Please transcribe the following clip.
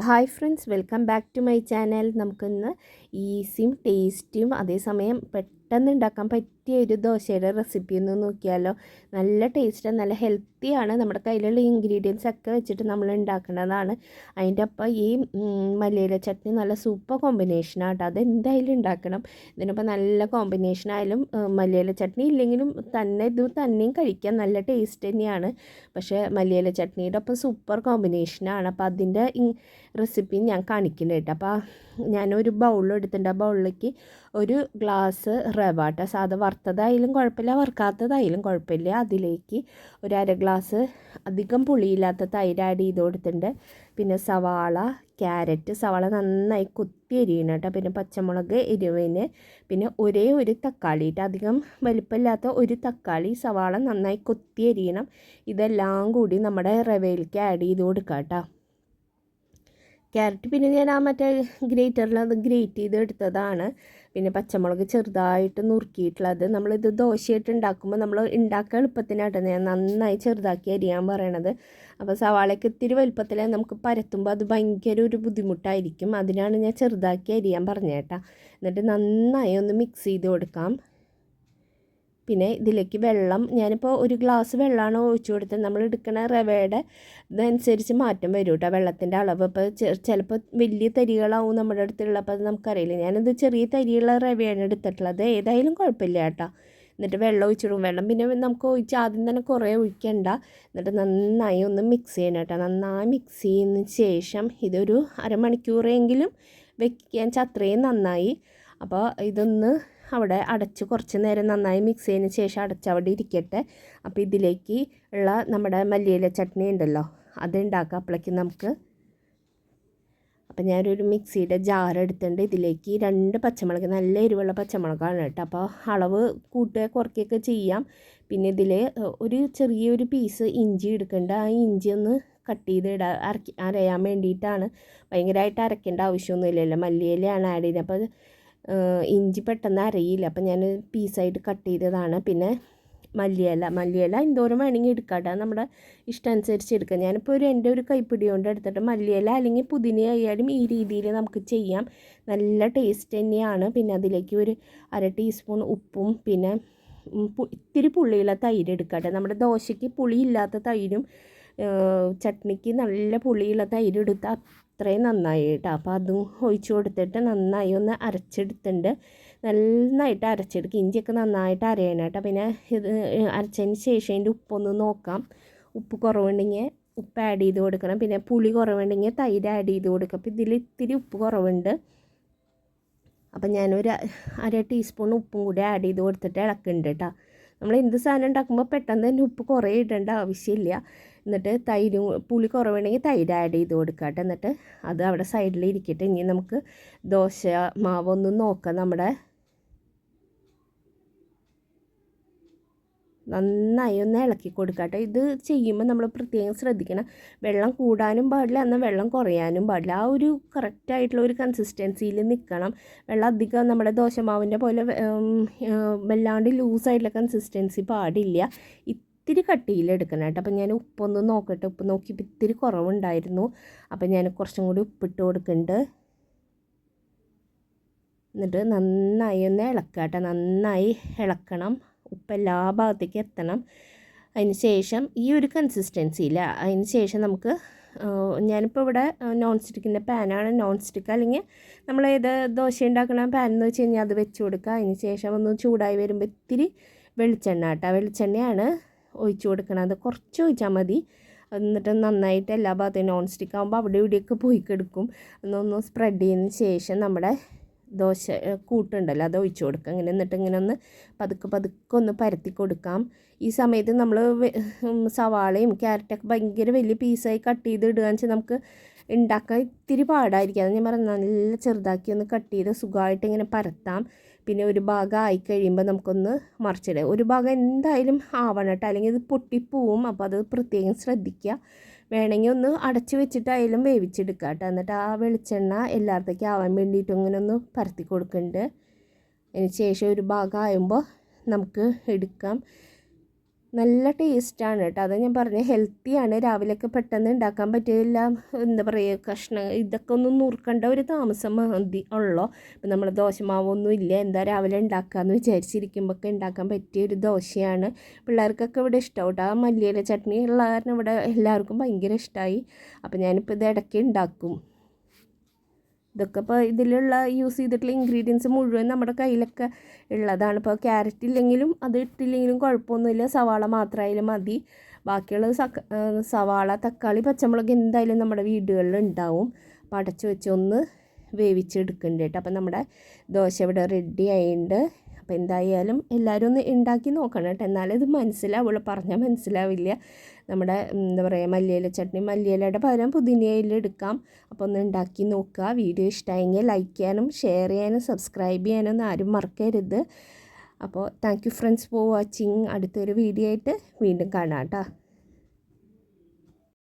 Hi friends, welcome back to my channel. നമുക്കിന്ന് ഈസിയും ടേസ്റ്റിയും അതേസമയം പെട്ടെന്ന് ഉണ്ടാക്കാൻ പറ്റിയ ഒരു ദോശയുടെ റെസിപ്പി ഒന്ന് നോക്കിയാലോ. നല്ല ടേസ്റ്റാണ്, നല്ല ഹെൽത്തിയാണ്. നമ്മുടെ കയ്യിലുള്ള ഇൻഗ്രീഡിയൻസ് ഒക്കെ വെച്ചിട്ട് നമ്മൾ ഉണ്ടാക്കുന്നതാണ്. അതിൻ്റെ ഒപ്പം ഈ മല്ലിയില ചട്നി നല്ല സൂപ്പർ കോമ്പിനേഷനാണ് കേട്ടോ. അതെന്തായാലും ഉണ്ടാക്കണം. ഇതിനൊപ്പം നല്ല കോമ്പിനേഷനായാലും മല്ലിയില ചട്നി ഇല്ലെങ്കിലും ഇത് തന്നെയും കഴിക്കാൻ നല്ല ടേസ്റ്റ് തന്നെയാണ്. പക്ഷേ മല്ലിയില ചട്നിയുടെ ഒപ്പം സൂപ്പർ കോമ്പിനേഷനാണ്. അപ്പോൾ അതിൻ്റെ റെസിപ്പി ഞാൻ കാണിക്കുന്നുണ്ട് കേട്ടോ. അപ്പോൾ ഞാനൊരു ബൗളെടുത്തിട്ടുണ്ട്. ആ ബൗളിലേക്ക് ഒരു ഗ്ലാസ് റവ കേട്ടോ, സാധാ വറുത്തതായാലും കുഴപ്പമില്ല, വറുക്കാത്തതായാലും കുഴപ്പമില്ല. അതിലേക്ക് ഒരു അര ഗ്ലാസ് അധികം പുളിയില്ലാത്ത തൈര് ആഡ് ചെയ്ത് കൊടുത്തിട്ടുണ്ട്. പിന്നെ സവാള, ക്യാരറ്റ്, സവാള നന്നായി കുത്തി എരിയണം കേട്ടോ. പിന്നെ പച്ചമുളക് എരിവിന്, പിന്നെ ഒരേ ഒരു തക്കാളി കേട്ടോ, അധികം വലിപ്പമില്ലാത്ത ഒരു തക്കാളി, സവാള നന്നായി കുത്തി എരിയണം. ഇതെല്ലാം കൂടി നമ്മുടെ റവയിലേക്ക് ആഡ് ചെയ്ത് കൊടുക്കാം കേട്ടോ. ക്യാരറ്റ് പിന്നെ ഞാൻ മറ്റേ ഗ്രേറ്ററിൽ അത് ഗ്രേറ്റ് ചെയ്ത് എടുത്തതാണ്. പിന്നെ പച്ചമുളക് ചെറുതായിട്ട് നുറുക്കിയിട്ടുള്ളത്. നമ്മളിത് ദോശയായിട്ട് ഉണ്ടാക്കുമ്പോൾ നമ്മൾ ഉണ്ടാക്കാൻ എളുപ്പത്തിനായിട്ട് ഞാൻ നന്നായി ചെറുതാക്കി അരിയാൻ പറയണത്. അപ്പോൾ സവാളയ്ക്ക് ഇത്തിരി വലുപ്പത്തിൽ നമുക്ക് പരത്തുമ്പോൾ അത് ഭയങ്കര ഒരു ബുദ്ധിമുട്ടായിരിക്കും. അതിനാണ് ഞാൻ ചെറുതാക്കി അരിയാൻ പറഞ്ഞേട്ടാ. എന്നിട്ട് നന്നായി ഒന്ന് മിക്സ് ചെയ്ത് കൊടുക്കാം. പിന്നെ ഇതിലേക്ക് വെള്ളം, ഞാനിപ്പോൾ ഒരു ഗ്ലാസ് വെള്ളമാണ് ഒഴിച്ചു കൊടുത്തത്. നമ്മൾ എടുക്കുന്ന റവയുടെ ഇതനുസരിച്ച് മാറ്റം വരും കേട്ടോ വെള്ളത്തിൻ്റെ അളവ്. ഇപ്പോൾ ചിലപ്പോൾ വലിയ തരികളാവും നമ്മുടെ അടുത്തുള്ള, അപ്പോൾ അത് നമുക്കറിയില്ല. ഞാനിത് ചെറിയ തരിയുള്ള റവയാണ് എടുത്തിട്ടുള്ളത്. ഏതായാലും കുഴപ്പമില്ല കേട്ടോ. എന്നിട്ട് വെള്ളം ഒഴിച്ചിടും. വെള്ളം പിന്നെ നമുക്ക് ഒഴിച്ച് ആദ്യം തന്നെ കുറേ ഒഴിക്കണ്ട. എന്നിട്ട് നന്നായി ഒന്ന് മിക്സ് ചെയ്യണം കേട്ടോ. നന്നായി മിക്സ് ചെയ്യുന്നതിന് ശേഷം ഇതൊരു അരമണിക്കൂറെങ്കിലും വെക്കാൻ അത്രയും നന്നായി. അപ്പോൾ ഇതൊന്ന് അവിടെ അടച്ച് കുറച്ച് നേരം നന്നായി മിക്സ് ചെയ്തതിന് ശേഷം അടച്ച് അവിടെ ഇരിക്കട്ടെ. അപ്പോൾ ഇതിലേക്ക് ഉള്ള നമ്മുടെ മല്ലിയില ചട്നി ഉണ്ടല്ലോ, അത് ഉണ്ടാക്കാം അപ്പോഴേക്കും നമുക്ക്. അപ്പോൾ ഞാനൊരു മിക്സിയുടെ ജാർ എടുത്തിട്ടുണ്ട്. ഇതിലേക്ക് 2 പച്ചമുളക്, നല്ല എരിവുള്ള പച്ചമുളകാണ് കേട്ടോ. അപ്പോൾ അളവ് കൂട്ടുക കുറയ്ക്കുകയൊക്കെ ചെയ്യാം. പിന്നെ ഇതിൽ ഒരു ചെറിയൊരു പീസ് ഇഞ്ചി എടുക്കേണ്ട. ആ ഇഞ്ചി ഒന്ന് കട്ട് ചെയ്ത് അരയാൻ വേണ്ടിയിട്ടാണ്. ഭയങ്കരമായിട്ട് അരയ്ക്കേണ്ട ആവശ്യമൊന്നുമില്ലല്ലോ, മല്ലിയിലയാണ് ആഡ് ചെയ്യുന്നത്. അപ്പോൾ ഇഞ്ചി പെട്ടെന്ന് അരയില്ല. അപ്പോൾ ഞാൻ പീസായിട്ട് കട്ട് ചെയ്തതാണ്. പിന്നെ മല്ലിയില എന്തോരം വേണമെങ്കിൽ എടുക്കാം, നമ്മുടെ ഇഷ്ടം അനുസരിച്ച് എടുക്കാം. ഞാനിപ്പോൾ എൻ്റെ ഒരു കൈപ്പിടി കൊണ്ട് എടുത്തിട്ട് മല്ലിയില അല്ലെങ്കിൽ പുതിന ആയാലും ഈ രീതിയിൽ നമുക്ക് ചെയ്യാം. നല്ല ടേസ്റ്റ് തന്നെയാണ്. പിന്നെ അതിലേക്ക് ഒരു 1/2 ടീസ്പൂൺ ഉപ്പും പിന്നെ ഇത്തിരി പുളിയുള്ള തൈര് എടുക്കട്ടെ. നമ്മുടെ ദോശയ്ക്ക് പുളിയില്ലാത്ത തൈരും ചട്നിക്ക് നല്ല പുളിയുള്ള തൈര് എടുത്താൽ അത്രയും നന്നായി കേട്ടോ. അപ്പോൾ അതും ഒഴിച്ച് കൊടുത്തിട്ട് നന്നായി ഒന്ന് അരച്ചെടുത്തിട്ടുണ്ട്. നന്നായിട്ട് അരച്ചെടുക്കുക. ഇഞ്ചിയൊക്കെ നന്നായിട്ട് അരയണം കേട്ടോ. പിന്നെ ഇത് അരച്ചതിന് ശേഷം അതിൻ്റെ ഉപ്പൊന്ന് നോക്കാം. ഉപ്പ് കുറവുണ്ടെങ്കിൽ ഉപ്പ് ആഡ് ചെയ്ത് കൊടുക്കണം. പിന്നെ പുളി കുറവുണ്ടെങ്കിൽ തൈര് ആഡ് ചെയ്ത് കൊടുക്കുക. അപ്പോൾ ഇതിൽ ഇത്തിരി ഉപ്പ് കുറവുണ്ട്. അപ്പം ഞാനൊരു 1/2 ടീസ്പൂൺ ഉപ്പും കൂടി ആഡ് ചെയ്ത് കൊടുത്തിട്ട് ഇളക്കുന്നുണ്ട് കേട്ടോ. നമ്മൾ എന്ത് സാധനം ഉണ്ടാക്കുമ്പോൾ പെട്ടെന്ന് തന്നെ ഉപ്പ് കുറേ ഇടേണ്ട ആവശ്യമില്ല. എന്നിട്ട് പുളി കുറവുണ്ടെങ്കിൽ തൈര് ആഡ് ചെയ്ത് കൊടുക്കുക കേട്ടോ. എന്നിട്ട് അത് അവിടെ സൈഡിൽ ഇരിക്കട്ടെ. ഇനി നമുക്ക് ദോശ മാവൊന്ന് നോക്കാം. നമ്മുടെ നന്നായി ഒന്ന് ഇളക്കി കൊടുക്കട്ടെ. ഇത് ചെയ്യുമ്പോൾ നമ്മൾ പ്രത്യേകം ശ്രദ്ധിക്കണം, വെള്ളം കൂടാനും പാടില്ല, എന്നാൽ വെള്ളം കുറയാനും പാടില്ല. ആ ഒരു കറക്റ്റായിട്ടുള്ള ഒരു കൺസിസ്റ്റൻസിയിൽ നിൽക്കണം. വെള്ളം അധികം നമ്മുടെ ദോശമാവിൻ്റെ പോലെ വല്ലാണ്ട് ലൂസായിട്ടുള്ള കൺസിസ്റ്റൻസി പാടില്ല. ഇത്തിരി കട്ടിയിലെടുക്കണം കേട്ടോ. അപ്പം ഞാൻ ഉപ്പൊന്ന് നോക്കട്ടെ. ഉപ്പ് നോക്കിയപ്പോൾ ഇത്തിരി കുറവുണ്ടായിരുന്നു. അപ്പം ഞാൻ കുറച്ചും കൂടി ഉപ്പിട്ട് കൊടുക്കുന്നുണ്ട്. എന്നിട്ട് നന്നായി ഒന്ന് ഇളക്കുക കേട്ടോ. നന്നായി ഇളക്കണം. ഉപ്പ് എല്ലാ ഭാഗത്തേക്ക് എത്തണം. അതിന് ശേഷം ഈ ഒരു കൺസിസ്റ്റൻസിയില്ല. അതിന് ശേഷം നമുക്ക് ഞാനിപ്പോൾ ഇവിടെ നോൺ സ്റ്റിക്കിൻ്റെ പാനാണ്. നോൺ സ്റ്റിക്ക് അല്ലെങ്കിൽ നമ്മൾ ഏത് ദോശ ഉണ്ടാക്കുന്ന പാൻ എന്ന് വെച്ച് കഴിഞ്ഞാൽ അത് വെച്ച് കൊടുക്കുക. അതിന് ശേഷം ഒന്ന് ചൂടായി വരുമ്പോൾ ഇത്തിരി വെളിച്ചെണ്ണ കേട്ടോ. വെളിച്ചെണ്ണയാണ് ഒഴിച്ച് കൊടുക്കണത്. കുറച്ച് ഒഴിച്ചാൽ മതി. എന്നിട്ട് നന്നായിട്ട് എല്ലാ ഭാഗത്തും നോൺ സ്റ്റിക്ക് ആകുമ്പോൾ അവിടെ ഇവിടെയൊക്കെ പോയി കിടക്കും. ഒന്ന് സ്പ്രെഡ് ചെയ്തതിന് ശേഷം നമ്മുടെ ദോശ കൂട്ടുണ്ടല്ലോ അത് ഒഴിച്ച് കൊടുക്കുക. എന്നിട്ട് ഇങ്ങനെ ഒന്ന് പതുക്കെ ഒന്ന് പരത്തി കൊടുക്കാം. ഈ സമയത്ത് നമ്മൾ സവാളയും ക്യാരറ്റൊക്കെ ഭയങ്കര വലിയ പീസായി കട്ട് ചെയ്ത് ഇടുകയെന്ന് വെച്ചാൽ നമുക്ക് ഉണ്ടാക്കാൻ ഇത്തിരി പാടായിരിക്കും. അത് ഞാൻ പറഞ്ഞ നല്ല ചെറുതാക്കി ഒന്ന് കട്ട് ചെയ്ത് സുഖമായിട്ട് ഇങ്ങനെ പരത്താം. പിന്നെ ഒരു ഭാഗം ആയി കഴിയുമ്പോൾ നമുക്കൊന്ന് മറിച്ചിടുക. ഒരു ഭാഗം എന്തായാലും ആവണം കേട്ടോ, അല്ലെങ്കിൽ ഇത് പൊട്ടിപ്പോവും. അപ്പോൾ അത് പ്രത്യേകം ശ്രദ്ധിക്കുക. വേണമെങ്കിൽ ഒന്ന് അടച്ച് വെച്ചിട്ടായാലും വേവിച്ചെടുക്കുക കേട്ടോ. എന്നിട്ട് ആ വെളിച്ചെണ്ണ എല്ലായിടത്തേക്കും ആവാൻ വേണ്ടിയിട്ട് ഇങ്ങനെ ഒന്ന് പരത്തി കൊടുക്കുന്നുണ്ട്. അതിന് ശേഷം ഒരു ഭാഗം ആകുമ്പോൾ നമുക്ക് എടുക്കാം. നല്ല ടേസ്റ്റാണ് കേട്ടോ. അത് ഞാൻ പറഞ്ഞ ഹെൽത്തിയാണ്. രാവിലെയൊക്കെ പെട്ടെന്ന് ഉണ്ടാക്കാൻ പറ്റില്ല. എന്താ പറയുക, കഷ്ണം ഇതൊക്കെ ഒന്ന് നുറുക്കേണ്ട ഒരു താമസം മതി ഉള്ളൂ. ഇപ്പം നമ്മൾ ദോശമാവൊന്നും ഇല്ല, എന്താ രാവിലെ ഉണ്ടാക്കാമെന്ന് വിചാരിച്ചിരിക്കുമ്പോഴൊക്കെ ഉണ്ടാക്കാൻ പറ്റിയ ഒരു ദോശയാണ്. പിള്ളേർക്കൊക്കെ ഇവിടെ ഇഷ്ടം കേട്ടോ. ആ മല്ലിയില ചട്നി ഉള്ള കാരണം ഇവിടെ എല്ലാവർക്കും ഭയങ്കര ഇഷ്ടമായി. അപ്പോൾ ഞാനിപ്പോൾ ഇത് ഇടയ്ക്ക് ഉണ്ടാക്കും. ഇതൊക്കെ ഇപ്പോൾ ഇതിലുള്ള യൂസ് ചെയ്തിട്ടുള്ള ഇൻഗ്രീഡിയൻസ് മുഴുവൻ നമ്മുടെ കയ്യിലൊക്കെ ഉള്ളതാണ്. ഇപ്പോൾ ക്യാരറ്റ് ഇല്ലെങ്കിലും അത് ഇട്ടില്ലെങ്കിലും കുഴപ്പമൊന്നുമില്ല, സവാള മാത്രമായാലും മതി. ബാക്കിയുള്ളത് സവാള, തക്കാളി, പച്ചമുളക് എന്തായാലും നമ്മുടെ വീടുകളിൽ ഉണ്ടാവും. അപ്പോൾ അടച്ച് വെച്ചൊന്ന് വേവിച്ചെടുക്കുന്നുണ്ട് കേട്ടോ. അപ്പം നമ്മുടെ ദോശ ഇവിടെ റെഡി ആയിട്ടുണ്ട്. അപ്പോൾ എന്തായാലും എല്ലാവരും ഒന്ന് ഉണ്ടാക്കി നോക്കണം കേട്ടോ, എന്നാലേ ഇത് മനസ്സിലാവുള്ളൂ, പറഞ്ഞാൽ മനസ്സിലാവില്ല. നമ്മുടെ എന്താ പറയുക, മല്ലിയില ചട്നി, മല്ലിയിലയുടെ പകരം പുതിനയില എടുക്കാം. അപ്പോൾ ഒന്ന് ഉണ്ടാക്കി നോക്കുക. വീഡിയോ ഇഷ്ടമായെങ്കിൽ ലൈക്ക് ചെയ്യാനും ഷെയർ ചെയ്യാനും സബ്സ്ക്രൈബ് ചെയ്യാനൊന്നും ആരും മറക്കരുത്. അപ്പോൾ thank you friends for watching. അടുത്തൊരു വീഡിയോ ആയിട്ട് വീണ്ടും കാണാം കേട്ടോ.